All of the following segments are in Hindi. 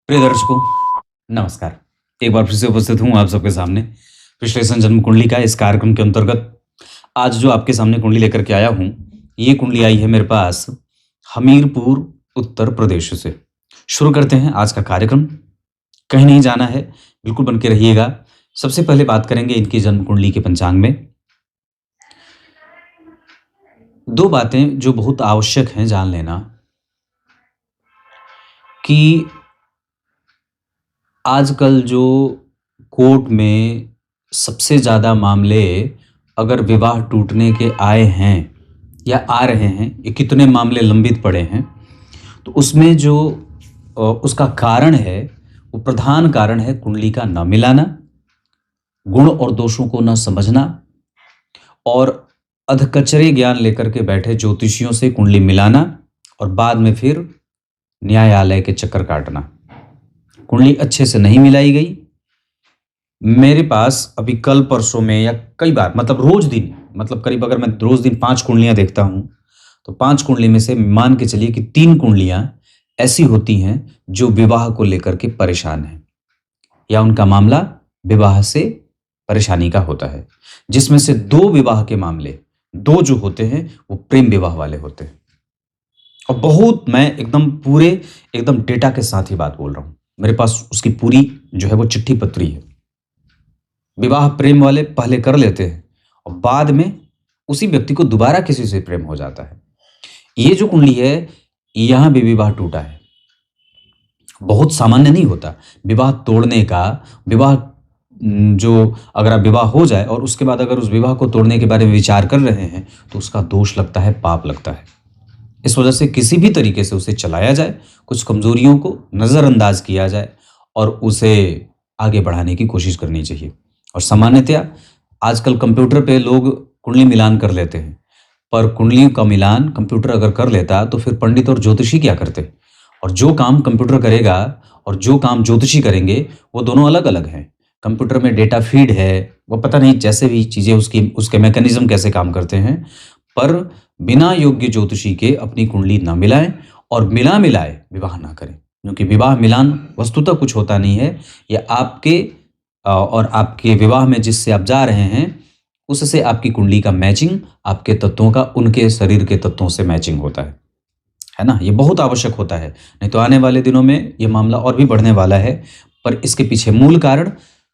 प्रिय दर्शकों, नमस्कार। एक बार फिर से उपस्थित हूँ आप सबके सामने विश्लेषण जन्म कुंडली का इस कार्यक्रम के अंतर्गत। आज जो आपके सामने कुंडली लेकर के आया हूँ, ये कुंडली आई है मेरे पास हमीरपुर, उत्तर प्रदेश से। शुरू करते हैं आज का कार्यक्रम। कहीं नहीं जाना है, बिल्कुल बन के रहिएगा। सबसे पहले बात करेंगे इनकी जन्म कुंडली के पंचांग में। दो बातें जो बहुत आवश्यक हैं जान लेना कि आजकल जो कोर्ट में सबसे ज़्यादा मामले अगर विवाह टूटने के आए हैं या आ रहे हैं, ये कितने मामले लंबित पड़े हैं, तो उसमें जो उसका कारण है, वो प्रधान कारण है कुंडली का न मिलाना, गुण और दोषों को न समझना और अधकचरे ज्ञान लेकर के बैठे ज्योतिषियों से कुंडली मिलाना और बाद में फिर न्यायालय के चक्कर काटना। कुंडली अच्छे से नहीं मिलाई गई। मेरे पास अभी कल परसों में या कई बार, मतलब रोज दिन, मतलब करीब अगर मैं रोज दिन 5 कुंडलियां देखता हूं तो 5 कुंडली में से मान के चलिए कि 3 कुंडलियां ऐसी होती हैं जो विवाह को लेकर के परेशान हैं या उनका मामला विवाह से परेशानी का होता है, जिसमें से 2 विवाह के मामले, 2 जो होते हैं वो प्रेम विवाह वाले होते हैं। और बहुत, मैं एकदम पूरे एकदम डेटा के साथ ही बात बोल रहा हूं, मेरे पास उसकी पूरी जो है वो चिट्ठी पत्री है। विवाह प्रेम वाले पहले कर लेते हैं और बाद में उसी व्यक्ति को दोबारा किसी से प्रेम हो जाता है। ये जो कुंडली है, यहां भी विवाह टूटा है। बहुत सामान्य नहीं होता विवाह तोड़ने का। विवाह जो अगर आप विवाह हो जाए और उसके बाद अगर उस विवाह को तोड़ने के बारे में विचार कर रहे हैं तो उसका दोष लगता है, पाप लगता है। इस वजह से किसी भी तरीके से उसे चलाया जाए, कुछ कमजोरियों को नज़रअंदाज किया जाए और उसे आगे बढ़ाने की कोशिश करनी चाहिए। और सामान्यतया आजकल कंप्यूटर पे लोग कुंडली मिलान कर लेते हैं, पर कुंडलियों का मिलान कंप्यूटर अगर कर लेता तो फिर पंडित और ज्योतिषी क्या करते? और जो काम कंप्यूटर करेगा और जो काम ज्योतिषी करेंगे वो दोनों अलग अलग हैं। कंप्यूटर में डेटा फीड है, वो पता नहीं जैसे भी चीज़ें उसके मैकेनिज्म कैसे काम करते हैं, पर बिना योग्य ज्योतिषी के अपनी कुंडली ना मिलाएं और मिला मिलाए विवाह ना करें, क्योंकि विवाह मिलान वस्तुतः कुछ होता नहीं है। यह आपके और आपके विवाह में जिससे आप जा रहे हैं उससे आपकी कुंडली का मैचिंग, आपके तत्वों का उनके शरीर के तत्वों से मैचिंग होता है ना। ये बहुत आवश्यक होता है, नहीं तो आने वाले दिनों में ये मामला और भी बढ़ने वाला है। पर इसके पीछे मूल कारण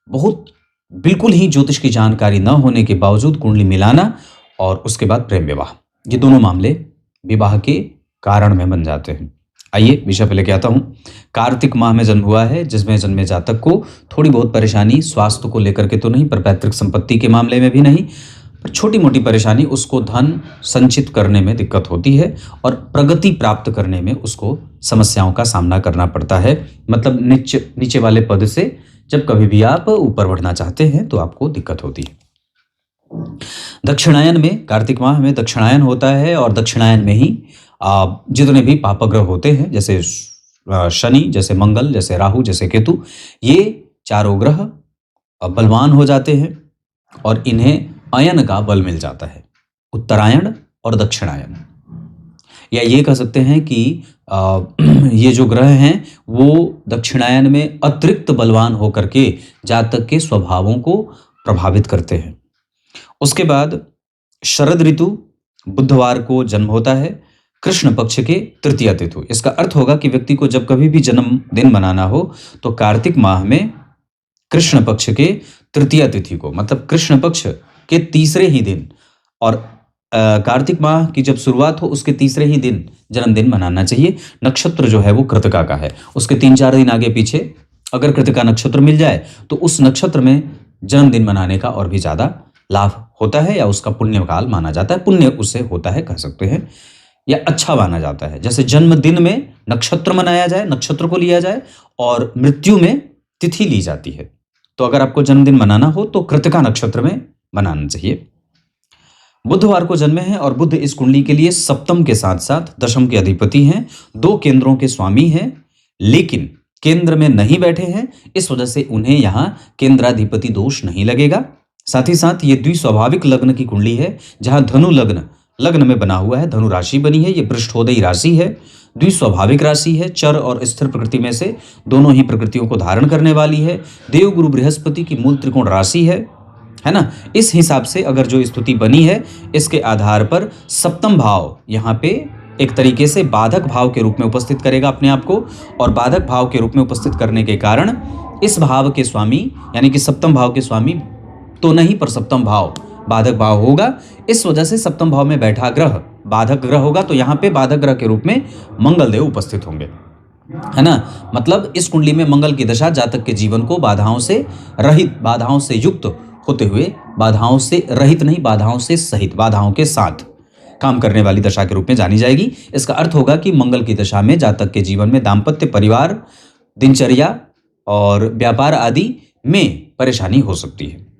बहुत बिल्कुल ही ज्योतिष की जानकारी न होने के बावजूद कुंडली मिलाना और उसके बाद प्रेम विवाह, ये दोनों मामले विवाह के कारण में बन जाते हैं। आइए विषय पे लेके आता हूँ। कार्तिक माह में जन्म हुआ है, जिसमें जन्मे जातक को थोड़ी बहुत परेशानी स्वास्थ्य को लेकर के तो नहीं, पर पैतृक संपत्ति के मामले में भी नहीं, पर छोटी मोटी परेशानी, उसको धन संचित करने में दिक्कत होती है और प्रगति प्राप्त करने में उसको समस्याओं का सामना करना पड़ता है। मतलब नीचे वाले पद से जब कभी भी आप ऊपर बढ़ना चाहते हैं तो आपको दिक्कत होती है। दक्षिणायन में, कार्तिक माह में दक्षिणायन होता है और दक्षिणायन में ही जितने भी पापग्रह होते हैं, जैसे शनि, जैसे मंगल, जैसे राहु, जैसे केतु, ये चारों ग्रह बलवान हो जाते हैं और इन्हें अयन का बल मिल जाता है। उत्तरायण और दक्षिणायन, या ये कह सकते हैं कि ये जो ग्रह हैं वो दक्षिणायन में अतिरिक्त बलवान होकर के जातक के स्वभावों को प्रभावित करते हैं। उसके बाद शरद ऋतु, बुधवार को जन्म होता है, कृष्ण पक्ष के तृतीया तिथि। इसका अर्थ होगा कि व्यक्ति को जब कभी भी जन्मदिन मनाना हो तो कार्तिक माह में कृष्ण पक्ष के तृतीया तिथि को, मतलब कृष्ण पक्ष के तीसरे ही दिन, और कार्तिक माह की जब शुरुआत हो उसके तीसरे ही दिन जन्मदिन मनाना चाहिए। नक्षत्र जो है वो कृतिका का है, उसके 3-4 दिन आगे पीछे अगर कृतिका नक्षत्र मिल जाए तो उस नक्षत्र में जन्मदिन मनाने का और भी ज़्यादा लाभ होता है, या उसका पुण्य काल माना जाता है, पुण्य उससे होता है कह सकते हैं, या अच्छा माना जाता है। जैसे जन्मदिन में नक्षत्र मनाया जाए, नक्षत्र को लिया जाए, और मृत्यु में तिथि ली जाती है। तो अगर आपको जन्मदिन मनाना हो तो कृतिका नक्षत्र में मनाना चाहिए। बुधवार को जन्मे हैं और बुध इस कुंडली के लिए सप्तम के साथ साथ दशम के अधिपति हैं, 2 केंद्रों के स्वामी हैं, लेकिन केंद्र में नहीं बैठे हैं, इस वजह से उन्हें यहाँ केंद्राधिपति दोष नहीं लगेगा। साथ ही साथ ये द्विस्वाभाविक लग्न की कुंडली है, जहां धनु लग्न लग्न में बना हुआ है, धनु राशि बनी है, ये पृष्ठोदयी राशि है, द्विस्वाभाविक राशि है, चर और स्थिर प्रकृति में से दोनों ही प्रकृतियों को धारण करने वाली है, देवगुरु बृहस्पति की मूल त्रिकोण राशि है ना। इस हिसाब से अगर जो स्थिति बनी है, इसके आधार पर सप्तम भाव यहाँ पे एक तरीके से बाधक भाव के रूप में उपस्थित करेगा अपने आप को, और बाधक भाव के रूप में उपस्थित करने के कारण इस भाव के स्वामी यानी कि सप्तम भाव के स्वामी तो नहीं, पर सप्तम भाव बाधक भाव होगा। इस वजह से सप्तम भाव में बैठा ग्रह बाधक ग्रह होगा, तो यहाँ पे बाधक ग्रह के रूप में मंगल देव उपस्थित होंगे, है ना। मतलब इस कुंडली में मंगल की दशा जातक के जीवन को बाधाओं से रहित, बाधाओं से युक्त होते हुए, बाधाओं से रहित नहीं, बाधाओं से सहित, बाधाओं के साथ काम करने वाली दशा के रूप में जानी जाएगी। इसका अर्थ होगा कि मंगल की दशा में जातक के जीवन में दाम्पत्य, परिवार, दिनचर्या और व्यापार आदि में परेशानी हो सकती है।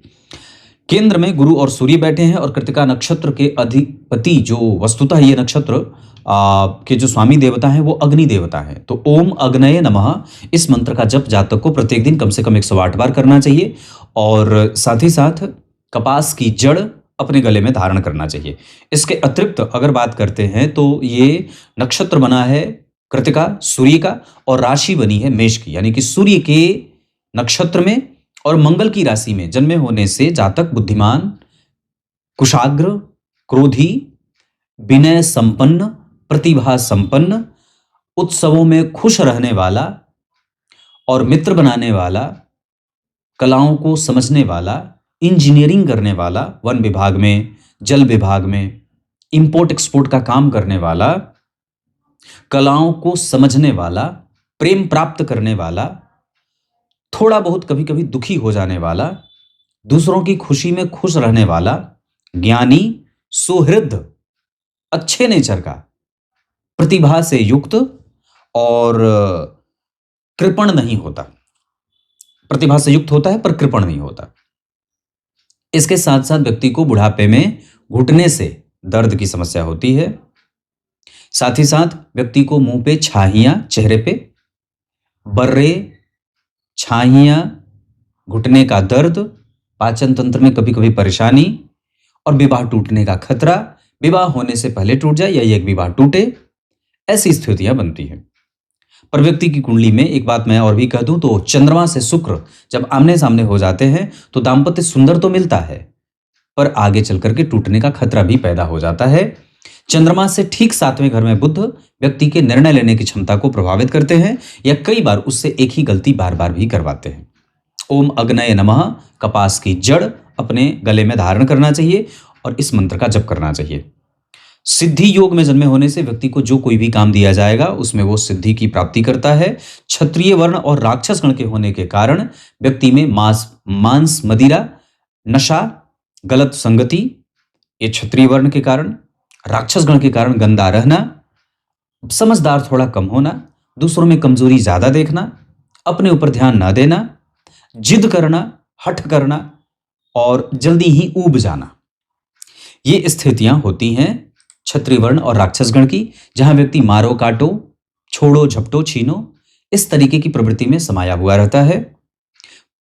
केंद्र में गुरु और सूर्य बैठे हैं, और कृतिका नक्षत्र के अधिपति जो वस्तुतः ये नक्षत्र के जो स्वामी देवता हैं वो अग्नि देवता हैं। तो ओम अग्नये नमः इस मंत्र का जप जातक को प्रत्येक दिन कम से कम 108 बार करना चाहिए, और साथ ही साथ कपास की जड़ अपने गले में धारण करना चाहिए। इसके अतिरिक्त अगर बात करते हैं तो ये नक्षत्र बना है कृतिका सूर्य का, और राशि बनी है मेष की, यानी कि सूर्य के नक्षत्र में और मंगल की राशि में जन्मे होने से जातक बुद्धिमान, कुशाग्र, क्रोधी, विनय संपन्न, प्रतिभा संपन्न, उत्सवों में खुश रहने वाला और मित्र बनाने वाला, कलाओं को समझने वाला, इंजीनियरिंग करने वाला, वन विभाग में, जल विभाग में, इंपोर्ट एक्सपोर्ट का काम करने वाला, कलाओं को समझने वाला, प्रेम प्राप्त करने वाला, थोड़ा बहुत कभी कभी दुखी हो जाने वाला, दूसरों की खुशी में खुश रहने वाला, ज्ञानी, सुहृद, अच्छे नेचर का, प्रतिभा से युक्त और कृपण नहीं होता। प्रतिभा से युक्त होता है पर कृपण नहीं होता। इसके साथ साथ व्यक्ति को बुढ़ापे में घुटने से दर्द की समस्या होती है। साथ ही साथ व्यक्ति को मुंह पे छाहियां, चेहरे पे बर्रे, छाहियां, घुटने का दर्द, पाचन तंत्र में कभी कभी परेशानी और विवाह टूटने का खतरा, विवाह होने से पहले टूट जाए या एक विवाह टूटे, ऐसी स्थितियां बनती हैं। पर व्यक्ति की कुंडली में एक बात मैं और भी कह दूं तो चंद्रमा से शुक्र जब आमने सामने हो जाते हैं तो दाम्पत्य सुंदर तो मिलता है, पर आगे चल करके टूटने का खतरा भी पैदा हो जाता है। चंद्रमा से ठीक 7वें घर में बुध व्यक्ति के निर्णय लेने की क्षमता को प्रभावित करते हैं, या कई बार उससे एक ही गलती बार बार भी करवाते हैं। ओम अग्नये नमः कपास की जड़ अपने गले में धारण करना चाहिए और इस मंत्र का जप करना चाहिए। सिद्धि योग में जन्मे होने से व्यक्ति को जो कोई भी काम दिया जाएगा उसमें वो सिद्धि की प्राप्ति करता है। क्षत्रिय वर्ण और राक्षस गण के होने के कारण व्यक्ति में मांस, मदिरा, नशा, गलत संगति, ये क्षत्रिय वर्ण के कारण, राक्षस गण के कारण गंदा रहना, समझदार थोड़ा कम होना, दूसरों में कमजोरी ज्यादा देखना, अपने ऊपर ध्यान न देना, जिद करना, हठ करना और जल्दी ही ऊब जाना, ये स्थितियां होती हैं क्षत्रिय वर्ण और राक्षस गण की, जहां व्यक्ति मारो काटो, छोड़ो झपटो छीनो, इस तरीके की प्रवृत्ति में समाया हुआ रहता है।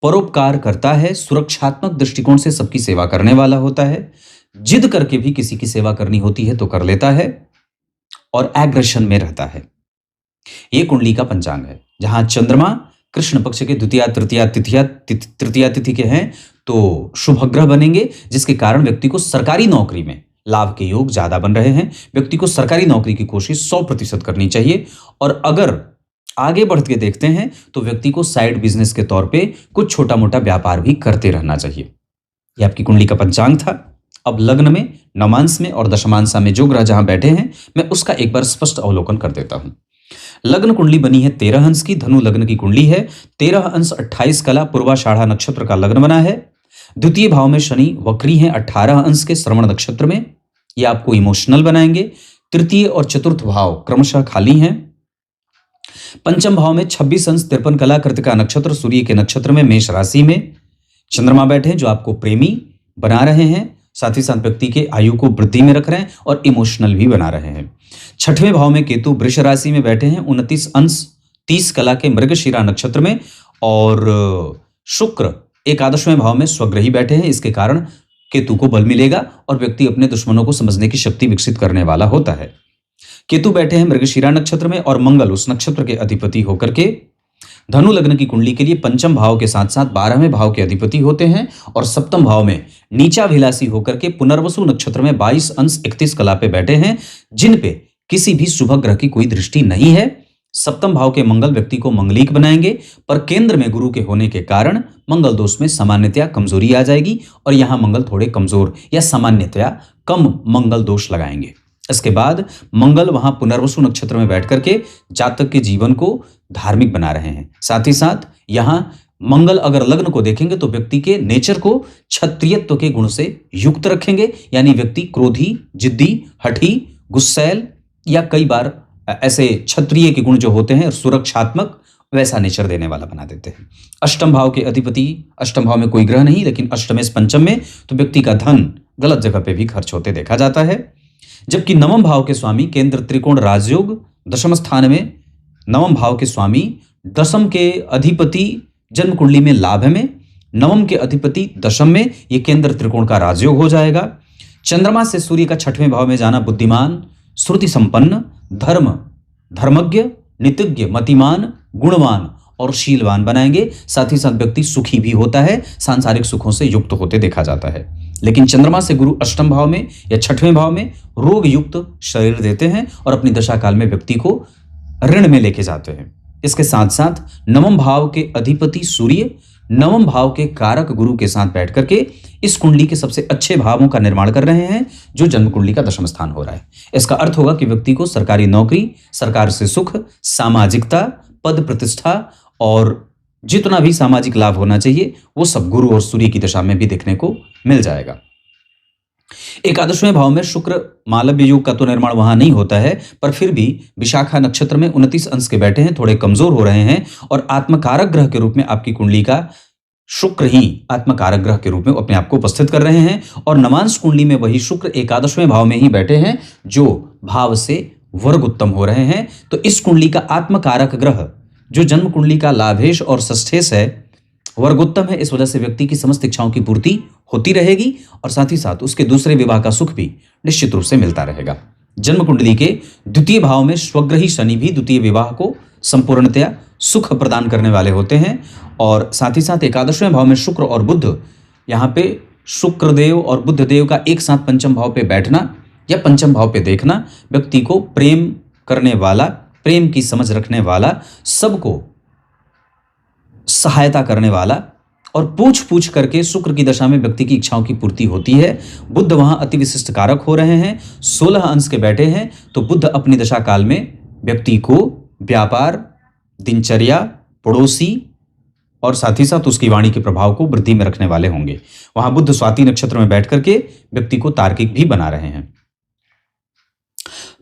परोपकार करता है, सुरक्षात्मक दृष्टिकोण से सबकी सेवा करने वाला होता है, जिद करके भी किसी की सेवा करनी होती है तो कर लेता है और एग्रेशन में रहता है। यह कुंडली का पंचांग है, जहां चंद्रमा कृष्ण पक्ष के द्वितीया तृतीया तिथि के हैं तो शुभ ग्रह बनेंगे, जिसके कारण व्यक्ति को सरकारी नौकरी में लाभ के योग ज्यादा बन रहे हैं। व्यक्ति को सरकारी नौकरी की कोशिश 100% करनी चाहिए, और अगर आगे बढ़ के देखते हैं तो व्यक्ति को साइड बिजनेस के तौर पे कुछ छोटा मोटा व्यापार भी करते रहना चाहिए। यह आपकी कुंडली का पंचांग था। अब लग्न में, नवांश में और दशमांशा में जो ग्रह जहां बैठे हैं मैं उसका एक बार स्पष्ट अवलोकन कर देता हूं। लग्न कुंडली बनी है 13 अंश की, धनु लग्न की कुंडली है। 13 अंश 28 कला पूर्वाषाढ़ा नक्षत्र का लग्न बना है। द्वितीय भाव में शनि वक्री हैं 18 अंश के श्रवण नक्षत्र में, ये आपको इमोशनल बनाएंगे। तृतीय और चतुर्थ भाव क्रमशः खाली हैं। पंचम भाव में 26 अंश 53 कला कृतिका नक्षत्र सूर्य के नक्षत्र में मेष राशि में चंद्रमा बैठे हैं, जो आपको प्रेमी बना रहे हैं, साथ ही साथ व्यक्ति के आयु को वृद्धि में रख रहे हैं और इमोशनल भी बना रहे हैं। छठवें भाव में केतु वृष राशि में बैठे हैं 29 अंश 30 कला के मृगशिरा नक्षत्र में, और शुक्र एकादशवें भाव में स्वग्रही बैठे हैं। इसके कारण केतु को बल मिलेगा और व्यक्ति अपने दुश्मनों को समझने की शक्ति विकसित करने वाला होता है। केतु बैठे हैं मृगशिरा नक्षत्र में और मंगल उस नक्षत्र के अधिपति होकर के धनु लग्न की कुंडली के लिए पंचम भाव के साथ साथ 12वें भाव के अधिपति होते हैं और सप्तम भाव में नीचाभिलाषी होकर के पुनर्वसु नक्षत्र में 22 अंश 31 कला पे बैठे हैं, जिन पे किसी भी शुभ ग्रह की कोई दृष्टि नहीं है। सप्तम भाव के मंगल व्यक्ति को मंगलिक बनाएंगे, पर केंद्र में गुरु के होने के कारण मंगल दोष में सामान्यतया कमजोरी आ जाएगी और यहां मंगल थोड़े कमजोर या सामान्यतया कम मंगल दोष लगाएंगे। इसके बाद मंगल वहां पुनर्वसु नक्षत्र में बैठ करके जातक के जीवन को धार्मिक बना रहे हैं। साथ ही साथ यहां मंगल अगर लग्न को देखेंगे तो व्यक्ति के नेचर को क्षत्रियत्व के गुण से युक्त रखेंगे, यानी व्यक्ति क्रोधी, जिद्दी, हठी, गुस्सैल या कई बार ऐसे क्षत्रिय के गुण जो होते हैं सुरक्षात्मक, वैसा नेचर देने वाला बना देते हैं। अष्टम भाव के अधिपति, अष्टम भाव में कोई ग्रह नहीं लेकिन अष्टमेश पंचम में, तो व्यक्ति का धन गलत जगह पे भी खर्च होते देखा जाता है। जबकि नवम भाव के स्वामी केंद्र त्रिकोण राजयोग दशम स्थान में, नवम भाव के स्वामी दशम के अधिपति जन्म कुंडली में लाभ में, नवम के अधिपति दशम में, ये केंद्र त्रिकोण का राजयोग हो जाएगा। चंद्रमा से सूर्य का छठवें भाव में जाना बुद्धिमान, श्रुति संपन्न, धर्मज्ञ, नीतिज्ञ, मतिमान, गुणवान और शीलवान बनाएंगे। साथ ही साथ व्यक्ति सुखी भी होता है, सांसारिक सुखों से युक्त होते देखा जाता है। लेकिन चंद्रमा से गुरु अष्टम भाव में या छठवें भाव में रोग युक्त शरीर देते हैं और अपनी दशा काल में व्यक्ति को ऋण में लेके जाते हैं। इसके साथ साथ नवम भाव के अधिपति सूर्य नवम भाव के कारक गुरु के साथ बैठ करके इस कुंडली के सबसे अच्छे भावों का निर्माण कर रहे हैं, जो जन्म कुंडली का दशम स्थान हो रहा है। इसका अर्थ होगा कि व्यक्ति को सरकारी नौकरी, सरकार से सुख, सामाजिकता, पद प्रतिष्ठा और जितना भी सामाजिक लाभ होना चाहिए वो सब गुरु और सूर्य की दशा में भी देखने को मिल जाएगा। एकादशवें भाव में शुक्र मालव्य योग का तो निर्माण वहां नहीं होता है, पर फिर भी विशाखा नक्षत्र में 29 अंश के बैठे हैं, थोड़े कमजोर हो रहे हैं और आत्मकारक ग्रह के रूप में आपकी कुंडली का शुक्र ही आत्मकारक ग्रह के रूप में अपने आप को उपस्थित कर रहे हैं और नवांश कुंडली में वही शुक्र एकादशवें भाव में ही बैठे हैं, जो भाव से वर्ग उत्तम हो रहे हैं। तो इस कुंडली का आत्मकारक ग्रह जो जन्म कुंडली का लाभेश और षष्ठेश है, वर्गोत्तम है। इस वजह से व्यक्ति की समस्त इच्छाओं की पूर्ति होती रहेगी और साथ ही साथ उसके दूसरे विवाह का सुख भी निश्चित रूप से मिलता रहेगा। जन्म कुंडली के द्वितीय भाव में स्वग्रही शनि भी द्वितीय विवाह को संपूर्णतया सुख प्रदान करने वाले होते हैं और साथ ही साथ एकादशवें भाव में शुक्र और बुध, यहाँ पे शुक्रदेव और बुधदेव का एक साथ पंचम भाव पे बैठना या पंचम भाव पे देखना व्यक्ति को प्रेम करने वाला, प्रेम की समझ रखने वाला, सबको सहायता करने वाला और पूछ पूछ करके शुक्र की दशा में व्यक्ति की इच्छाओं की पूर्ति होती है। बुध वहां अति विशिष्ट कारक हो रहे हैं, 16 अंश के बैठे हैं, तो बुध अपनी दशा काल में व्यक्ति को व्यापार, दिनचर्या, पड़ोसी और साथ ही साथ उसकी वाणी के प्रभाव को वृद्धि में रखने वाले होंगे। वहां बुध स्वाति नक्षत्र में बैठ करके व्यक्ति को तार्किक भी बना रहे हैं।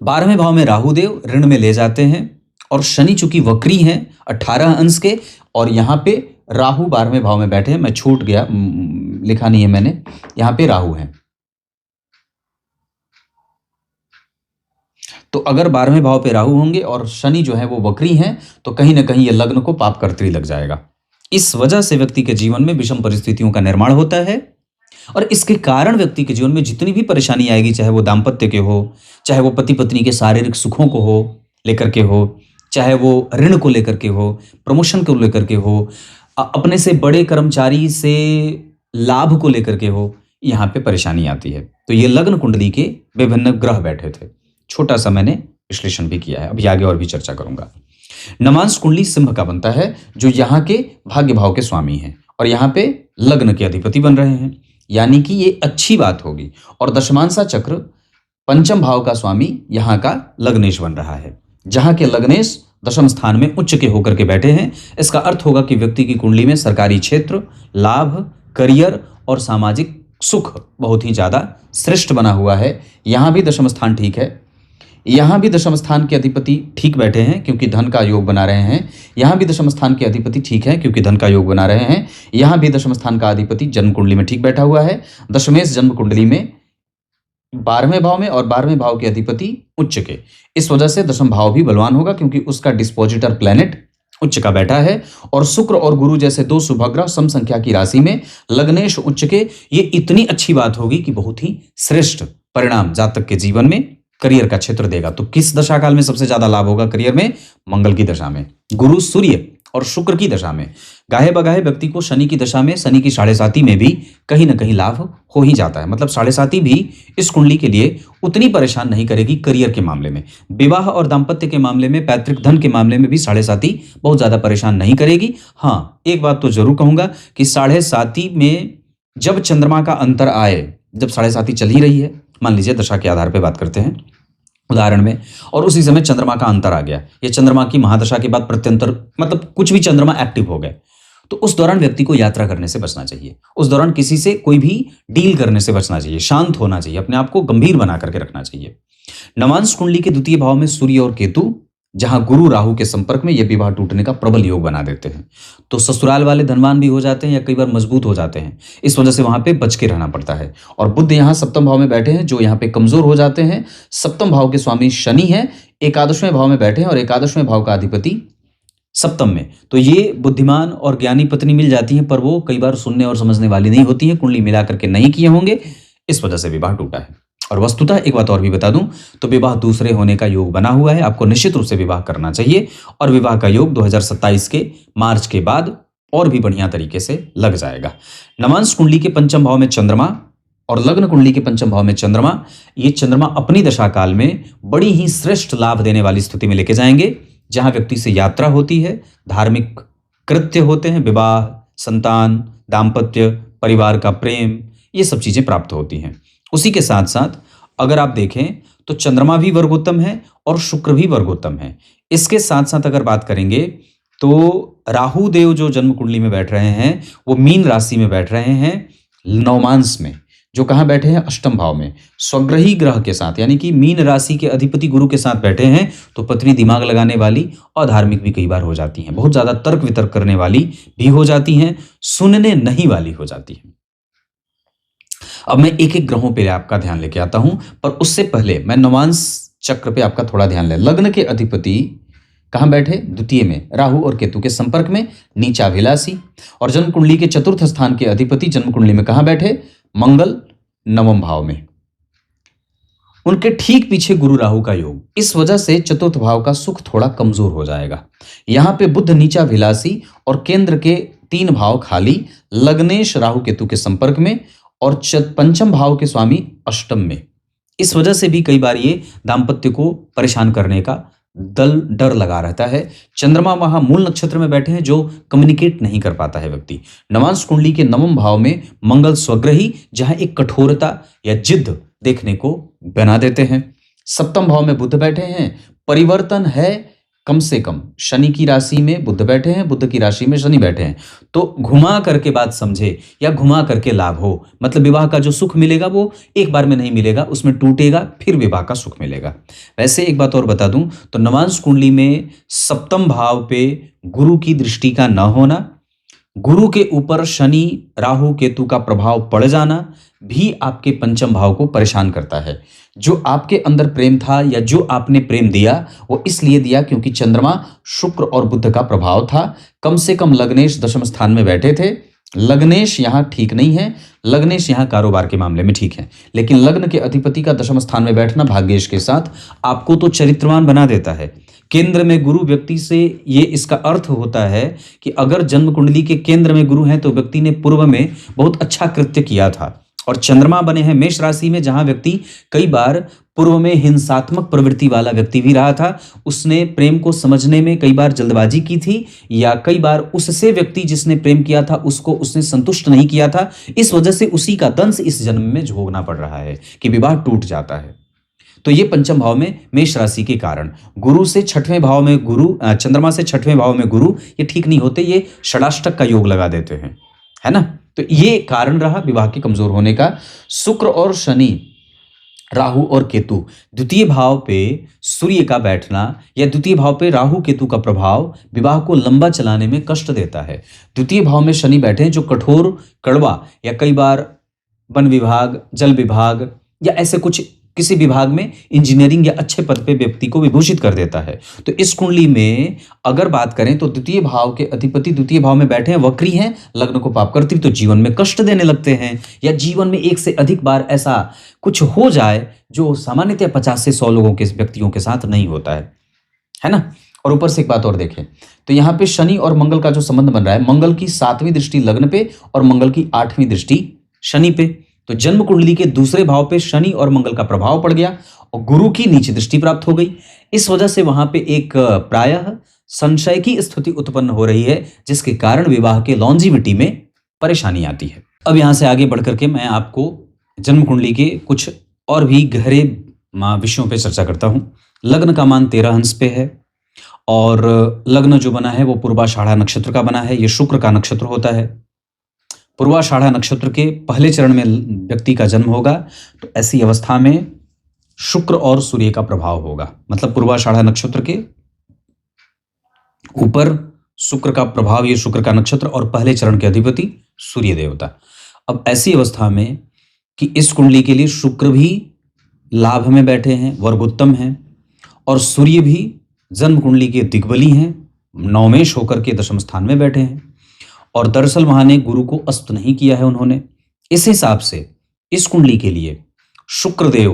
12वें भाव में राहुदेव ऋण में ले जाते हैं और शनि चूंकि वक्री हैं 18 अंश के और यहाँ पे राहु 12वें भाव में बैठे हैं। मैं छूट गया, लिखा नहीं है मैंने, यहाँ पे राहु है। तो अगर 12वें भाव पे राहु होंगे और शनि जो है वो वक्री हैं तो कहीं ना कहीं ये लग्न को पाप कर्तरी लग जाएगा। इस वजह से व्यक्ति के जीवन में विषम परिस्थितियों का निर्माण होता है और इसके कारण व्यक्ति के जीवन में जितनी भी परेशानी आएगी, चाहे वो दाम्पत्य के हो, चाहे वो पति पत्नी के शारीरिक सुखों को हो लेकर के हो, चाहे वो ऋण को लेकर के हो, प्रमोशन को लेकर के हो, अपने से बड़े कर्मचारी से लाभ को लेकर के हो, यहाँ पे परेशानी आती है। तो ये लग्न कुंडली के विभिन्न ग्रह बैठे थे, छोटा सा मैंने विश्लेषण भी किया है, अभी आगे और भी चर्चा करूंगा। नवांश कुंडली सिंह का बनता है, जो यहाँ के भाग्य भाव के स्वामी हैं और यहाँ पे लग्न के अधिपति बन रहे हैं, यानी कि ये अच्छी बात होगी। और दशमांशा चक्र पंचम भाव का स्वामी यहाँ का लग्नेश बन रहा है, जहाँ के लग्नेश दशम स्थान में उच्च के होकर के बैठे हैं। इसका अर्थ होगा कि व्यक्ति की कुंडली में सरकारी क्षेत्र, लाभ, करियर और सामाजिक सुख बहुत ही ज्यादा श्रेष्ठ बना हुआ है। यहाँ भी दशम स्थान ठीक है, यहाँ भी दशम स्थान के अधिपति ठीक बैठे हैं क्योंकि धन का योग बना रहे हैं। यहाँ भी दशम स्थान के अधिपति ठीक है क्योंकि धन का योग बना रहे हैं। यहाँ भी दशम स्थान का अधिपति जन्म कुंडली में ठीक बैठा हुआ है। दशमेश जन्म कुंडली में 12वें भाव में और 12वें भाव के अधिपति उच्च के, इस वजह से दशम भाव भी बलवान होगा क्योंकि उसका डिस्पोजिटर प्लैनेट उच्च का बैठा है, और शुक्र और गुरु जैसे दो शुभ ग्रह सम संख्या की राशि में, लग्नेश उच्च के, ये इतनी अच्छी बात होगी कि बहुत ही श्रेष्ठ परिणाम जातक के जीवन में करियर का क्षेत्र देगा। तो किस दशा काल में सबसे ज्यादा लाभ होगा करियर में? मंगल की दशा में, गुरु सूर्य और शुक्र की दशा में। गाहे बगाहे व्यक्ति को शनि की दशा में, शनि की साढ़े साती में भी कहीं ना कहीं लाभ हो ही जाता है। मतलब साढ़े साती भी इस कुंडली के लिए उतनी परेशान नहीं करेगी करियर के मामले में। विवाह और दाम्पत्य के मामले में, पैतृक धन के मामले में भी साढ़े साती बहुत ज्यादा परेशान नहीं करेगी। हाँ, एक बात तो जरूर कहूंगा कि साढ़े साती में जब चंद्रमा का अंतर आए, जब साढ़े साती चल ही रही है, मान लीजिए दशा के आधार पर बात करते हैं उदाहरण में, और उसी समय चंद्रमा का अंतर आ गया, ये चंद्रमा की महादशा के बाद प्रत्यंतर, मतलब कुछ भी चंद्रमा एक्टिव हो गए, तो उस दौरान व्यक्ति को यात्रा करने से बचना चाहिए। उस दौरान किसी से कोई भी डील करने से बचना चाहिए, शांत होना चाहिए, अपने आप को गंभीर बना करके रखना चाहिए। नवांश कुंडली के द्वितीय भाव में सूर्य और केतु, जहां गुरु राहु के संपर्क में, यह विवाह टूटने का प्रबल योग बना देते हैं। तो ससुराल वाले धनवान भी हो जाते हैं या कई बार मजबूत हो जाते हैं, इस वजह से वहां पे बच के रहना पड़ता है। और बुध यहाँ सप्तम भाव में बैठे हैं, जो यहाँ पे कमजोर हो जाते हैं। सप्तम भाव के स्वामी शनि है, एकादशवें भाव में बैठे हैं, और एकादशवें भाव का अधिपति सप्तम में। तो ये बुद्धिमान और ज्ञानी पत्नी मिल जाती है, पर वो कई बार सुनने और समझने वाली नहीं होती है, कुंडली मिला करके नहीं किए होंगे, इस वजह से विवाह टूटा है। और वस्तुतः एक बात और भी बता दूं, तो विवाह दूसरे होने का योग बना हुआ है, आपको निश्चित रूप से विवाह करना चाहिए, और विवाह का योग 2027 के मार्च के बाद और भी बढ़िया तरीके से लग जाएगा। नवांश कुंडली के पंचम भाव में चंद्रमा और लग्न कुंडली के पंचम भाव में चंद्रमा, ये चंद्रमा अपनी दशा काल में बड़ी ही श्रेष्ठ लाभ देने वाली स्थिति में लेके जाएंगे, जहां व्यक्ति से यात्रा होती है, धार्मिक कृत्य होते हैं, विवाह, संतान, दाम्पत्य, परिवार का प्रेम, ये सब चीजें प्राप्त होती हैं। उसी के साथ साथ अगर आप देखें तो चंद्रमा भी वर्गोत्तम है और शुक्र भी वर्गोत्तम है। इसके साथ साथ अगर बात करेंगे तो राहु देव जो जन्म कुंडली में बैठ रहे हैं, वो मीन राशि में बैठ रहे हैं नवमांश में, जो कहाँ बैठे हैं? अष्टम भाव में, स्वग्रही ग्रह के साथ, यानी कि मीन राशि के अधिपति गुरु के साथ बैठे हैं। तो पत्नी दिमाग लगाने वाली और धार्मिक भी कई बार हो जाती हैं, बहुत ज्यादा तर्क वितर्क करने वाली भी हो जाती हैं, सुनने नहीं वाली हो जाती हैं। अब मैं एक एक ग्रहों पे आपका ध्यान लेके आता हूं, पर उससे पहले मैं नवांश चक्र पे आपका थोड़ा ध्यान ले। लग्न के अधिपति कहां बैठे? द्वितीय में, राहु और केतु के संपर्क में, नीचाभिलाषी। और जन्म कुंडली के चतुर्थ स्थान के अधिपति जन्म कुंडली में कहां बैठे? मंगल, नवम भाव में। उनके ठीक पीछे गुरु राहु का योग, इस वजह से चतुर्थ भाव का सुख थोड़ा कमजोर हो जाएगा। यहां पे बुध नीचाभिलाषी और केंद्र के 3 भाव खाली, लग्नेश राहु केतु के संपर्क में, और पंचम भाव के स्वामी अष्टम में। इस वजह से भी कई बार ये दाम्पत्य को परेशान करने का डर लगा रहता है। चंद्रमा वहां मूल नक्षत्र में बैठे हैं, जो कम्युनिकेट नहीं कर पाता है व्यक्ति। नवांश कुंडली के नवम भाव में मंगल स्वग्रही, जहां एक कठोरता या जिद देखने को बना देते हैं। सप्तम भाव में बुध बैठे हैं, परिवर्तन है कम से कम। शनि की राशि में बुध बैठे हैं, बुध की राशि में शनि बैठे हैं, तो घुमा करके बात समझे या घुमा करके लाभ हो। मतलब विवाह का जो सुख मिलेगा वो एक बार में नहीं मिलेगा, उसमें टूटेगा, फिर विवाह का सुख मिलेगा। वैसे एक बात और बता दूं, तो नवांश कुंडली में सप्तम भाव पे गुरु की दृष्टि का न होना, गुरु के ऊपर शनि राहु केतु का प्रभाव पड़ जाना भी आपके पंचम भाव को परेशान करता है। जो आपके अंदर प्रेम था या जो आपने प्रेम दिया, वो इसलिए दिया क्योंकि चंद्रमा, शुक्र और बुध का प्रभाव था। कम से कम लग्नेश दशम स्थान में बैठे थे। लग्नेश यहाँ ठीक नहीं है, लग्नेश यहाँ कारोबार के मामले में ठीक है, लेकिन लग्न के अधिपति का दशम स्थान में बैठना भाग्येश के साथ आपको तो चरित्रवान बना देता है। केंद्र में गुरु व्यक्ति से, ये इसका अर्थ होता है कि अगर जन्म कुंडली के केंद्र में गुरु हैं तो व्यक्ति ने पूर्व में बहुत अच्छा कृत्य किया था। और चंद्रमा बने हैं मेष राशि में, जहां व्यक्ति कई बार पूर्व में हिंसात्मक प्रवृत्ति वाला व्यक्ति भी रहा था। उसने प्रेम को समझने में कई बार जल्दबाजी की थी, या कई बार उससे व्यक्ति जिसने प्रेम किया था उसको उसने संतुष्ट नहीं किया था। इस वजह से उसी का दंश इस जन्म में भोगना पड़ रहा है कि विवाह टूट जाता है। तो ये पंचम भाव में मेष राशि के कारण, गुरु से छठवें भाव में गुरु, चंद्रमा से छठवें भाव में गुरु, ये ठीक नहीं होते, ये षडाष्टक का योग लगा देते हैं, है ना। तो ये कारण रहा विवाह के कमजोर होने का। शुक्र और शनि, राहु और केतु, द्वितीय भाव पे सूर्य का बैठना या द्वितीय भाव पे राहु केतु का प्रभाव विवाह को लंबा चलाने में कष्ट देता है। द्वितीय भाव में शनि बैठे हैं, जो कठोर, कड़वा या कई बार वन विभाग, जल विभाग या ऐसे कुछ किसी विभाग में इंजीनियरिंग या अच्छे पद पे व्यक्ति को विभूषित कर देता है। तो इस कुंडली में अगर बात करें तो द्वितीय भाव के अधिपति द्वितीय भाव में बैठे हैं, वक्री हैं, लग्न को पाप करती, तो जीवन में कष्ट देने लगते हैं, या जीवन में एक से अधिक बार ऐसा कुछ हो जाए जो सामान्यतः 50 से 100 लोगों के व्यक्तियों के साथ नहीं होता है ना। और ऊपर से एक बात और देखें तो यहाँ पे शनि और मंगल का जो संबंध बन रहा है, मंगल की 7वीं दृष्टि लग्न पे और मंगल की 8वीं दृष्टि शनि पे, तो जन्म कुंडली के दूसरे भाव पे शनि और मंगल का प्रभाव पड़ गया और गुरु की नीच दृष्टि प्राप्त हो गई। इस वजह से वहां पे एक प्रायः संशय की स्थिति उत्पन्न हो रही है, जिसके कारण विवाह के लॉन्जिविटी में परेशानी आती है। अब यहां से आगे बढ़कर के मैं आपको जन्म कुंडली के कुछ और भी गहरे विषयों पे चर्चा करता हूं। लग्न का मान 13 अंश पे है और लग्न जो बना है वो पूर्वाषाढ़ा नक्षत्र का बना है। ये शुक्र का नक्षत्र होता है। पूर्वाषाढ़ा नक्षत्र के पहले चरण में व्यक्ति का जन्म होगा, तो ऐसी अवस्था में शुक्र और सूर्य का प्रभाव होगा। मतलब पूर्वाषाढ़ा नक्षत्र के ऊपर शुक्र का प्रभाव, ये शुक्र का नक्षत्र और पहले चरण के अधिपति सूर्य देवता। अब ऐसी अवस्था में कि इस कुंडली के लिए शुक्र भी लाभ में बैठे हैं, वर्गोत्तम हैं, और सूर्य भी जन्म कुंडली के दिग्बली हैं, नवमेश होकर के दशम स्थान में बैठे हैं, और दरअसल वहां ने गुरु को अस्त नहीं किया है उन्होंने। इस हिसाब से इस कुंडली के लिए शुक्रदेव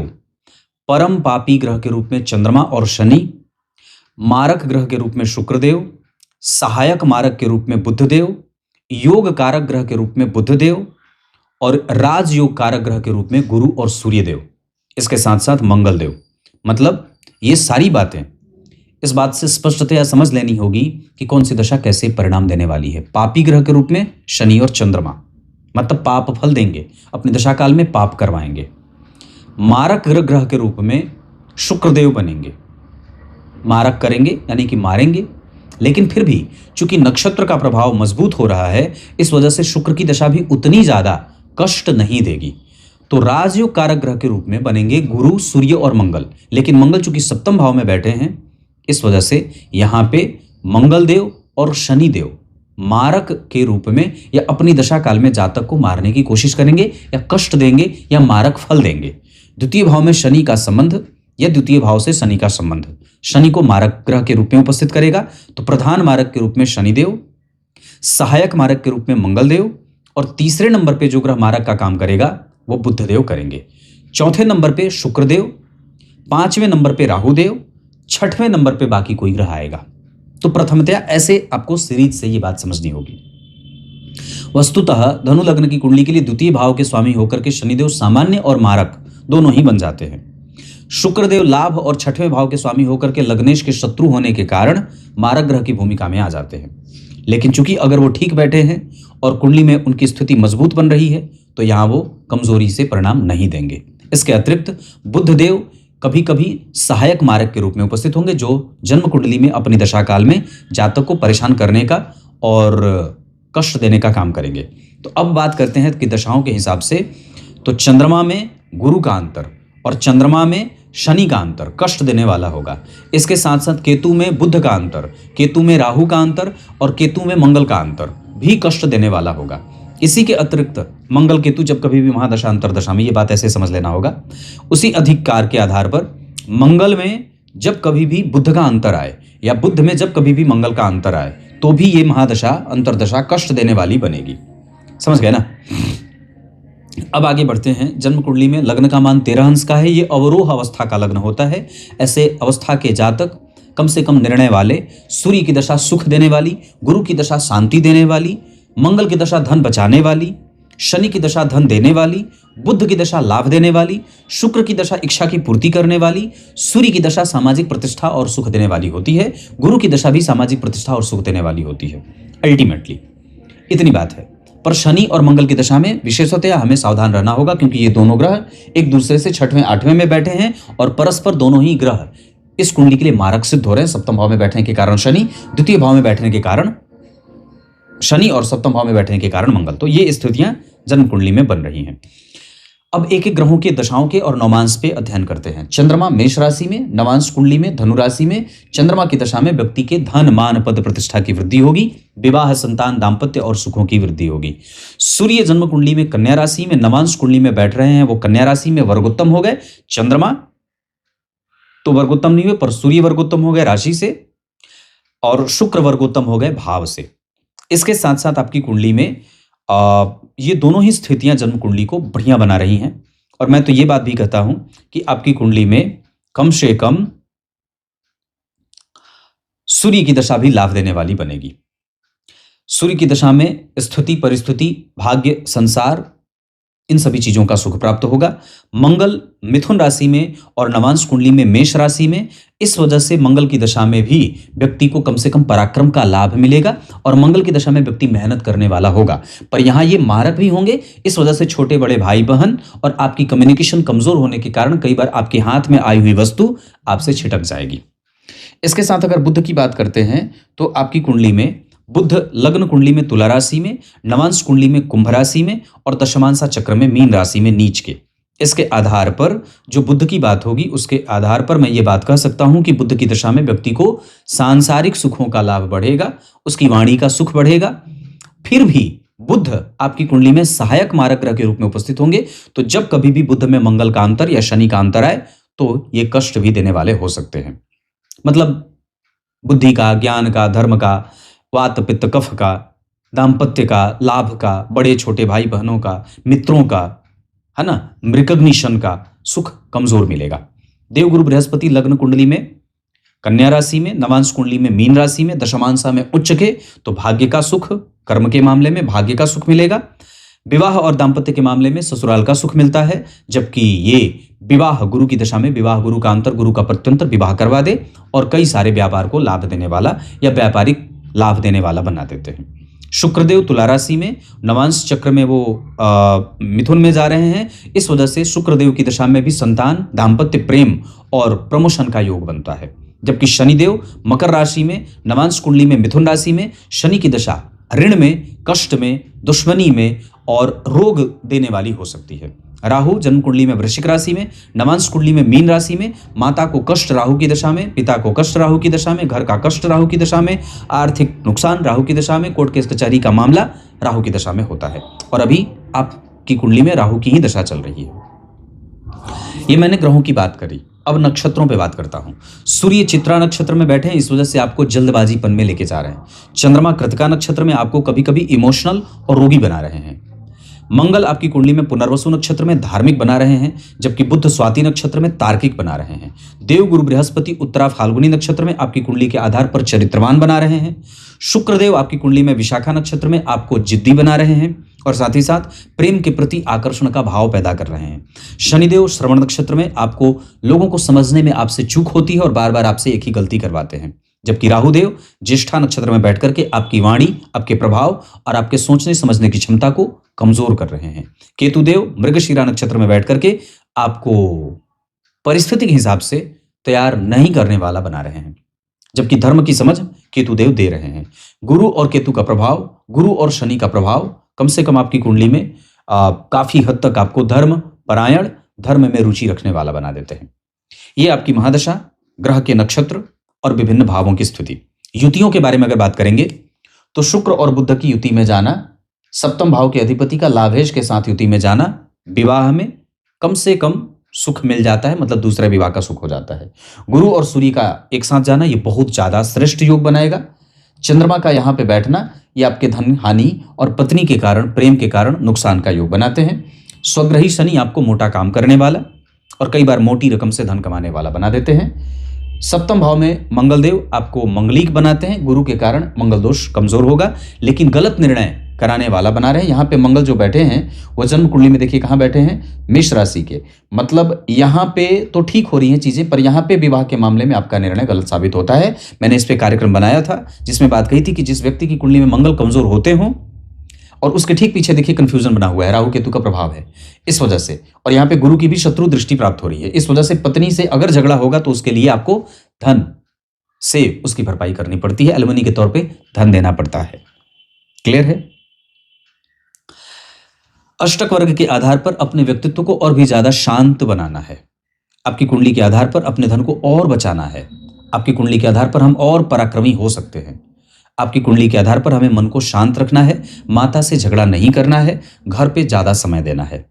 परम पापी ग्रह के रूप में चंद्रमा और शनि, मारक ग्रह के रूप में शुक्रदेव, सहायक मारक के रूप में बुधदेव, योग कारक ग्रह के रूप में बुधदेव, और राजयोग कारक ग्रह के रूप में गुरु और सूर्यदेव, इसके साथ साथ मंगल देव। मतलब ये सारी बातें इस बात से स्पष्टतया समझ लेनी होगी कि कौन सी दशा कैसे परिणाम देने वाली है। पापी ग्रह के रूप में शनि और चंद्रमा, मतलब पाप फल देंगे, अपनी दशा काल में पाप करवाएंगे। मारक ग्रह के रूप में शुक्रदेव बनेंगे, मारक करेंगे यानी कि मारेंगे, लेकिन फिर भी चूंकि नक्षत्र का प्रभाव मजबूत हो रहा है, इस वजह से शुक्र की दशा भी उतनी ज्यादा कष्ट नहीं देगी। तो राजयोग कारक ग्रह के रूप में बनेंगे गुरु, सूर्य और मंगल, लेकिन मंगल चूंकि सप्तम भाव में बैठे हैं, इस वजह से यहां पे मंगल देव और शनि देव मारक के रूप में या अपनी दशा काल में जातक को मारने की कोशिश करेंगे या कष्ट देंगे या मारक फल देंगे। द्वितीय भाव में शनि का संबंध या द्वितीय भाव से शनि का संबंध शनि को मारक ग्रह के रूप में उपस्थित करेगा, तो प्रधान मारक के रूप में शनिदेव, सहायक मारक के रूप में मंगल देव, और तीसरे नंबर पे जो ग्रह मारक का काम करेगा वो बुधदेव करेंगे। चौथे नंबर पे शुक्रदेव, पांचवें नंबर पे राहुदेव, छठवें नंबर पे बाकी कोई ग्रह आएगा। तो प्रथमतया ऐसे आपको सीरीज से ये बात समझनी होगी। वस्तुतः धनु लग्न की कुंडली के लिए द्वितीय भाव के स्वामी होकर के शनिदेव सामान्य और मारक दोनों ही बन जाते हैं। शुक्रदेव लाभ और छठवें भाव के स्वामी होकर के लग्नेश के शत्रु होने के कारण मारक ग्रह की भूमिका में आ जाते हैं। लेकिन चूंकि अगर वो ठीक बैठे हैं और कुंडली में उनकी स्थिति मजबूत बन रही है, तो यहां वो कमजोरी से परिणाम नहीं देंगे। इसके अतिरिक्त बुधदेव कभी कभी सहायक मारक के रूप में उपस्थित होंगे, जो जन्म कुंडली में अपनी दशा काल में जातक को परेशान करने का और कष्ट देने का काम करेंगे। तो अब बात करते हैं कि दशाओं के हिसाब से, तो चंद्रमा में गुरु का अंतर और चंद्रमा में शनि का अंतर कष्ट देने वाला होगा। इसके साथ साथ केतु में बुध का अंतर, केतु में राहु का अंतर और केतु में मंगल का अंतर भी कष्ट देने वाला होगा। इसी के अतिरिक्त मंगल केतु जब कभी भी महादशा अंतरदशा में, ये बात ऐसे समझ लेना होगा, उसी अधिकार के आधार पर मंगल में जब कभी भी बुध का अंतर आए या बुध में जब कभी भी मंगल का अंतर आए, तो भी ये महादशा अंतरदशा कष्ट देने वाली बनेगी। समझ गए ना। अब आगे बढ़ते हैं। जन्म कुंडली में लग्न का मान 13 अंश का है। ये अवरोह अवस्था का लग्न होता है। ऐसे अवस्था के जातक कम से कम निर्णय वाले, सूर्य की दशा सुख देने वाली, गुरु की दशा शांति देने वाली, मंगल की दशा धन बचाने वाली, शनि की दशा धन देने वाली, बुध की दशा लाभ देने वाली, शुक्र की दशा इच्छा की पूर्ति करने वाली, सूर्य की दशा सामाजिक प्रतिष्ठा और सुख देने वाली होती है, गुरु की दशा भी सामाजिक प्रतिष्ठा और सुख देने वाली होती है। अल्टीमेटली इतनी बात है। पर शनि और मंगल की दशा में विशेषतया हमें सावधान रहना होगा, क्योंकि ये दोनों ग्रह एक दूसरे से छठवें आठवें में बैठे हैं और परस्पर दोनों ही ग्रह इस कुंडली के लिए मारक सिद्ध हो रहे हैं। सप्तम भाव में बैठने के कारण शनि, द्वितीय भाव में बैठने के कारण शनि और सप्तम भाव में बैठने के कारण मंगल। तो ये स्थितियां जन्म कुंडली में बन रही हैं। अब एक एक ग्रहों के दशाओं के और नवमांश पे अध्ययन करते हैं। चंद्रमा मेष राशि में, नवांश कुंडली में धनु राशि में चंद्रमा की दशा में व्यक्ति के धन मान पद प्रतिष्ठा की वृद्धि होगी, विवाह संतान दाम्पत्य और सुखों की वृद्धि होगी। सूर्य जन्म कुंडली में कन्या राशि में, नवांश कुंडली में बैठ रहे हैं वो कन्या राशि में वर्गोत्तम हो गए, चंद्रमा तो वर्गोत्तम नहीं हुए पर सूर्य वर्गोत्तम हो गए राशि से और शुक्र वर्गोत्तम हो गए भाव से। इसके साथ साथ आपकी कुंडली में ये दोनों ही स्थितियां जन्म कुंडली को बढ़िया बना रही हैं। और मैं तो ये बात भी कहता हूं कि आपकी कुंडली में कम से कम सूर्य की दशा भी लाभ देने वाली बनेगी। सूर्य की दशा में स्थिति परिस्थिति भाग्य संसार इन सभी चीजों का सुख प्राप्त होगा। मंगल मिथुन राशि में और नवांश कुंडली में मेष राशि में, इस वजह से मंगल की दशा में भी व्यक्ति को कम से कम पराक्रम का लाभ मिलेगा और मंगल की दशा में व्यक्ति मेहनत करने वाला होगा। पर यहां ये मारक भी होंगे, इस वजह से छोटे बड़े भाई बहन और आपकी कम्युनिकेशन कमजोर होने के कारण कई बार आपके हाथ में आई हुई वस्तु आपसे छिटक जाएगी। इसके साथ अगर बुध की बात करते हैं तो आपकी कुंडली में बुध लग्न कुंडली में तुला राशि में, नवांश कुंडली में कुंभ राशि में और दशमांशा चक्र में मीन राशि में नीच के। इसके आधार पर जो बुध की बात होगी उसके आधार पर मैं ये बात कह सकता हूं कि बुध की दशा में व्यक्ति को सांसारिक सुखों का लाभ बढ़ेगा, उसकी वाणी का सुख बढ़ेगा। फिर भी बुध आपकी कुंडली में सहायक मारक ग्रह के रूप में उपस्थित होंगे, तो जब कभी भी बुध में मंगल का अंतर या शनि का अंतर आए तो ये कष्ट भी देने वाले हो सकते हैं। मतलब बुद्धि का, ज्ञान का, धर्म का, वात पित्त कफ का, दाम्पत्य का, लाभ का, बड़े छोटे भाई बहनों का, मित्रों का, है ना, रिकग्निशन का सुख कमजोर मिलेगा। देवगुरु बृहस्पति लग्न कुंडली में कन्या राशि में, नवांश कुंडली में मीन राशि में, दशमांशा में उच्च के, तो भाग्य का सुख, कर्म के मामले में भाग्य का सुख मिलेगा। विवाह और दाम्पत्य के मामले में ससुराल का सुख मिलता है, जबकि ये विवाह गुरु की दशा में विवाह गुरु का अंतर, गुरु का प्रत्यंतर विवाह करवा दे और कई सारे व्यापार को लाभ देने वाला या व्यापारिक लाभ देने वाला बना देते हैं। शुक्रदेव तुला राशि में, नवांश चक्र में वो मिथुन में जा रहे हैं, इस वजह से शुक्रदेव की दशा में भी संतान, दाम्पत्य, प्रेम और प्रमोशन का योग बनता है। जबकि शनिदेव मकर राशि में, नवांश कुंडली में मिथुन राशि में, शनि की दशा ऋण में, कष्ट में, दुश्मनी में और रोग देने वाली हो सकती है। राहु जन्म कुंडली में वृश्चिक राशि में, नवांश कुंडली में मीन राशि में, माता को कष्ट राहु की दशा में, पिता को कष्ट राहु की दशा में, घर का कष्ट राहु की दशा में, आर्थिक नुकसान राहु की दशा में, कोर्ट केस कचहरी का मामला राहु की दशा में होता है। और अभी आपकी कुंडली में राहु की ही दशा चल रही है। ये मैंने ग्रहों की बात करी। अब नक्षत्रों पे बात करता हूं। सूर्य चित्रा नक्षत्र में बैठे हैं, इस वजह से आपको जल्दबाजीपन में लेके जा रहे हैं। चंद्रमा कृतिका नक्षत्र में आपको कभी कभी इमोशनल और रोगी बना रहे हैं। मंगल आपकी कुंडली में पुनर्वसु नक्षत्र में धार्मिक बना रहे हैं, जबकि बुध स्वाति नक्षत्र में तार्किक बना रहे हैं। देवगुरु बृहस्पति उत्तरा फाल्गुनी नक्षत्र में आपकी कुंडली के आधार पर चरित्रवान बना रहे हैं। शुक्रदेव आपकी कुंडली में विशाखा नक्षत्र में आपको जिद्दी बना रहे हैं और साथ ही साथ प्रेम के प्रति आकर्षण का भाव पैदा कर रहे हैं। शनिदेव श्रवण नक्षत्र में आपको लोगों को समझने में आपसे चूक होती है और बार बार आपसे एक ही गलती करवाते हैं। जबकि राहुदेव ज्येष्ठा नक्षत्र में बैठ करके आपकी वाणी, आपके प्रभाव और आपके सोचने समझने की क्षमता को कमजोर कर रहे हैं। केतुदेव मृगशिरा नक्षत्र में बैठ करके आपको परिस्थिति के हिसाब से तैयार नहीं करने वाला बना रहे हैं, जबकि धर्म की समझ केतुदेव दे रहे हैं। गुरु और केतु का प्रभाव, गुरु और शनि का प्रभाव कम से कम आपकी कुंडली में काफी हद तक आपको धर्म परायण, धर्म में रुचि रखने वाला बना देते हैं। ये आपकी महादशा, ग्रह के नक्षत्र और विभिन्न भावों की स्थिति। युतियों के बारे में अगर बात करेंगे तो शुक्र और बुध की युति में जाना, सप्तम भाव के अधिपति का लाभेश के साथ युति में जाना, विवाह में कम से कम सुख मिल जाता है, मतलब दूसरे विवाह का सुख हो जाता है। गुरु और सूर्य का एक साथ जाना ये बहुत ज्यादा श्रेष्ठ योग बनाएगा। चंद्रमा का यहाँ पे बैठना ये आपके धन हानि और पत्नी के कारण, प्रेम के कारण नुकसान का योग बनाते हैं। स्वग्रही शनि आपको मोटा काम करने वाला और कई बार मोटी रकम से धन कमाने वाला बना देते हैं। सप्तम भाव में मंगल देव आपको मंगलिक बनाते हैं, गुरु के कारण मंगल दोष कमजोर होगा, लेकिन गलत निर्णय कराने वाला बना रहे हैं। यहाँ पे मंगल जो बैठे हैं वो जन्म कुंडली में देखिए कहाँ बैठे हैं, मेष राशि के। मतलब यहाँ पे तो ठीक हो रही हैं चीजें, पर यहाँ पे विवाह के मामले में आपका निर्णय गलत साबित होता है। मैंने इस पे कार्यक्रम बनाया था जिसमें बात कही थी कि जिस व्यक्ति की कुंडली में मंगल कमजोर होते हों और उसके ठीक पीछे देखिए कंफ्यूजन बना हुआ है, राहु केतु का प्रभाव है इस वजह से, और यहाँ पे गुरु की भी शत्रु दृष्टि प्राप्त हो रही है। इस वजह से पत्नी से अगर झगड़ा होगा तो उसके लिए आपको धन से उसकी भरपाई करनी पड़ती है, एलिमनी के तौर पे धन देना पड़ता है। क्लियर है? अष्टक वर्ग के आधार पर अपने व्यक्तित्व को और भी ज्यादा शांत बनाना है। आपकी कुंडली के आधार पर अपने धन को और बचाना है। आपकी कुंडली के आधार पर हम और पराक्रमी हो सकते हैं। आपकी कुंडली के आधार पर हमें मन को शांत रखना है, माता से झगड़ा नहीं करना है, घर पे ज्यादा समय देना है।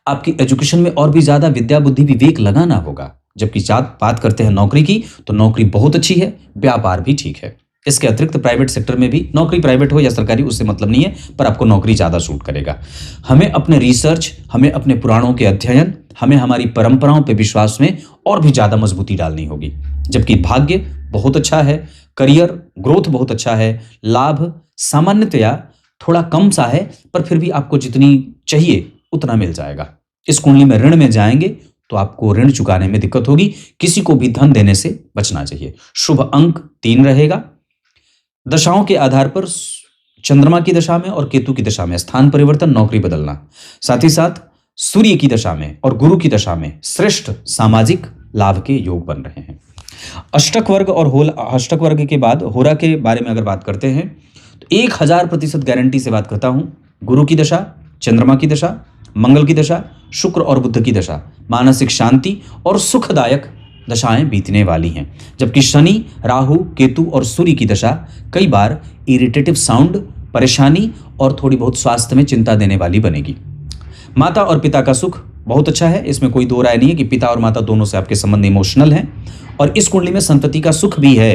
आपकी एजुकेशन में और भी ज्यादा विद्या बुद्धि विवेक लगाना होगा। जबकि बात करते हैं नौकरी की, तो नौकरी बहुत अच्छी है, व्यापार भी ठीक है। इसके अतिरिक्त प्राइवेट सेक्टर में भी, नौकरी प्राइवेट हो या सरकारी उससे मतलब नहीं है, पर आपको नौकरी ज्यादा सूट करेगा। हमें अपने रिसर्च, हमें अपने पुराणों के अध्ययन, हमें हमारी परंपराओं पे विश्वास में और भी ज्यादा मजबूती डालनी होगी। जबकि भाग्य बहुत अच्छा है, करियर ग्रोथ बहुत अच्छा है, लाभ सामान्यतया थोड़ा कम सा है, पर फिर भी आपको जितनी चाहिए उतना मिल जाएगा। इस कुंडली में ऋण में जाएंगे तो आपको ऋण चुकाने में दिक्कत होगी, किसी को भी धन देने से बचना चाहिए। शुभ अंक 3 रहेगा। दशाओं के आधार पर चंद्रमा की दशा में और केतु की दशा में स्थान परिवर्तन, नौकरी बदलना, साथ ही साथ सूर्य की दशा में और गुरु की दशा में श्रेष्ठ सामाजिक लाभ के योग बन रहे हैं। अष्टक वर्ग और अष्टक वर्ग के बाद होरा के बारे में अगर बात करते हैं तो 1000% गारंटी से बात करता हूं, गुरु की दशा, चंद्रमा की दशा, मंगल की दशा, शुक्र और बुध की दशा, मानसिक शांति और सुखदायक दशाएं बीतने वाली हैं। जबकि शनि, राहु, केतु और सूर्य की दशा कई बार इरिटेटिव साउंड, परेशानी और थोड़ी बहुत स्वास्थ्य में चिंता देने वाली बनेगी। माता और पिता का सुख बहुत अच्छा है, इसमें कोई दो राय नहीं है कि पिता और माता दोनों से आपके संबंध इमोशनल हैं। और इस कुंडली में संतति का सुख भी है।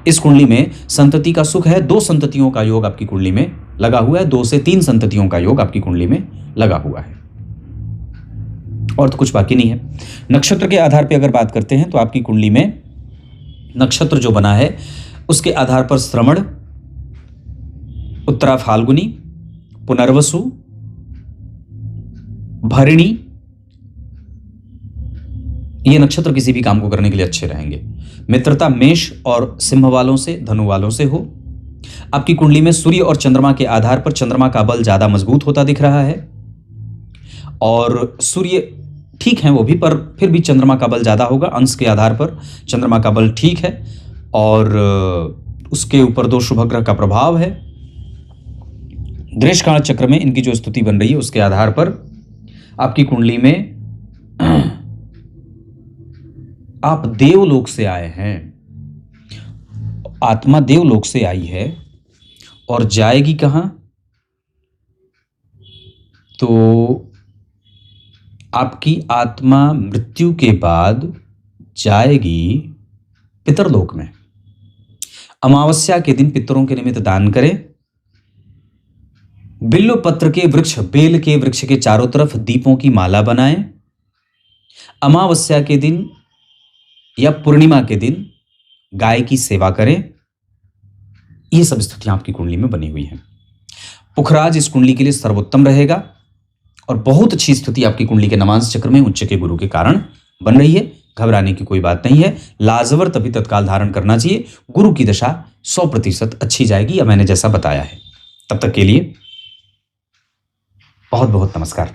इस कुंडली में संतति का सुख है, 2 संततियों का योग आपकी कुंडली में लगा हुआ है, 2 से 3 संततियों का योग आपकी कुंडली में लगा हुआ है, और तो कुछ बाकी नहीं है। नक्षत्र के आधार पर अगर बात करते हैं तो आपकी कुंडली में नक्षत्र जो बना है उसके आधार पर श्रवण, उत्तरा फाल्गुनी, पुनर्वसु, भरणी, ये नक्षत्र किसी भी काम को करने के लिए अच्छे रहेंगे। मित्रता मेष और सिंह वालों से, धनु वालों से हो। आपकी कुंडली में सूर्य और चंद्रमा के आधार पर चंद्रमा का बल ज्यादा मजबूत होता दिख रहा है, और सूर्य ठीक है वो भी, पर फिर भी चंद्रमा का बल ज्यादा होगा। अंश के आधार पर चंद्रमा का बल ठीक है, और उसके ऊपर 2 शुभ ग्रह का प्रभाव है। ग्रेष काल चक्र में इनकी जो स्थिति बन रही है उसके आधार पर आपकी कुंडली में आप देवलोक से आए हैं, आत्मा देवलोक से आई है और जाएगी कहां? तो आपकी आत्मा मृत्यु के बाद जाएगी पितरलोक में। अमावस्या के दिन पितरों के निमित्त दान करें। बिल्व पत्र के वृक्ष, बेल के वृक्ष के चारों तरफ दीपों की माला बनाएं। अमावस्या के दिन या पूर्णिमा के दिन गाय की सेवा करें। ये सब स्थितियां आपकी कुंडली में बनी हुई हैं। पुखराज इस कुंडली के लिए सर्वोत्तम रहेगा, और बहुत अच्छी स्थिति आपकी कुंडली के नवांश चक्र में उच्च के गुरु के कारण बन रही है। घबराने की कोई बात नहीं है। लाजवर तभी तत्काल धारण करना चाहिए। गुरु की दशा 100% अच्छी जाएगी, या मैंने जैसा बताया है। तब तक के लिए बहुत बहुत नमस्कार।